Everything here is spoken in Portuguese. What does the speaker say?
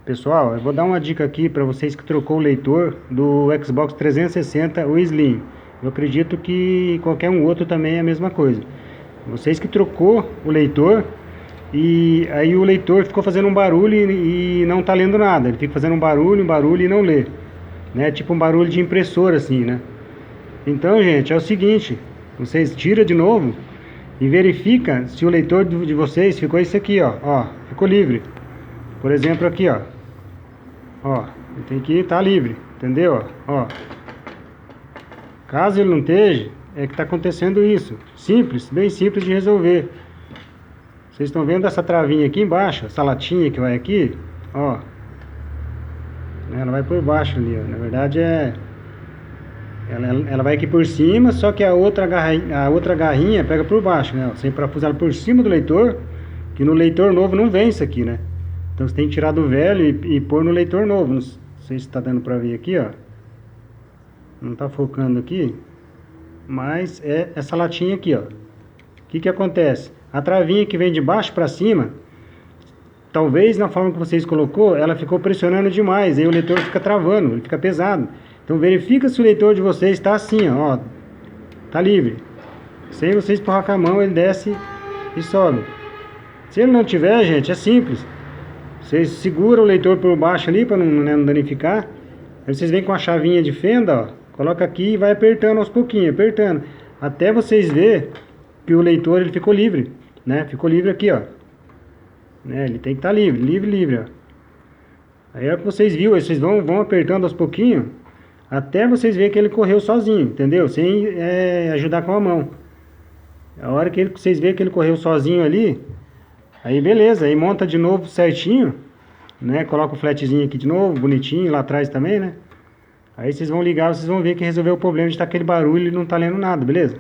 Pessoal, eu vou dar uma dica aqui para vocês que trocou o leitor do Xbox 360, o Slim. Eu acredito que qualquer um outro também é a mesma coisa. Vocês que trocou o leitor e aí o leitor ficou fazendo um barulho e não tá lendo nada. Ele fica fazendo um barulho e não lê, né? Tipo um barulho de impressora assim, né? Então, gente, é o seguinte, vocês tiram de novo e verifica se o leitor de vocês ficou esse aqui, ó, ficou livre. Por exemplo, aqui, ó, tem que estar livre, entendeu? Ó, caso ele não esteja, é que está acontecendo isso. Simples, bem simples de resolver. Vocês estão vendo essa travinha aqui embaixo, essa latinha que vai aqui, ó. Ela vai por baixo ali, ó. Na verdade ela vai aqui por cima, só que a outra garrinha pega por baixo, né? Você parafusa ela por cima do leitor, que no leitor novo não vem isso aqui, né? Então você tem que tirar do velho e pôr no leitor novo. Não sei se está dando para ver aqui, ó. Não está focando aqui, mas é essa latinha aqui, ó. O que acontece? A travinha que vem de baixo para cima, talvez na forma que vocês colocou, ela ficou pressionando demais, aí o leitor fica travando, ele fica pesado. Então verifica se o leitor de vocês está assim, ó, tá livre. Sem vocês empurrar com a mão, ele desce e sobe. Se ele não tiver, gente, é simples. Vocês seguram o leitor por baixo ali para não danificar. Aí vocês vêm com a chavinha de fenda, ó, coloca aqui e vai apertando aos pouquinhos, apertando, até vocês verem que o leitor ele ficou livre, né? Ficou livre aqui, ó. Né? Ele tem que estar livre, livre, ó. Aí é o que vocês viram, vocês vão apertando aos pouquinhos, até vocês verem que ele correu sozinho, entendeu? Sem ajudar com a mão. A hora que vocês verem que ele correu sozinho ali, aí beleza, aí monta de novo certinho, né? Coloca o flatzinho aqui de novo, bonitinho, lá atrás também, né? Aí vocês vão ligar, vocês vão ver que resolveu o problema de estar aquele barulho e não tá lendo nada, beleza?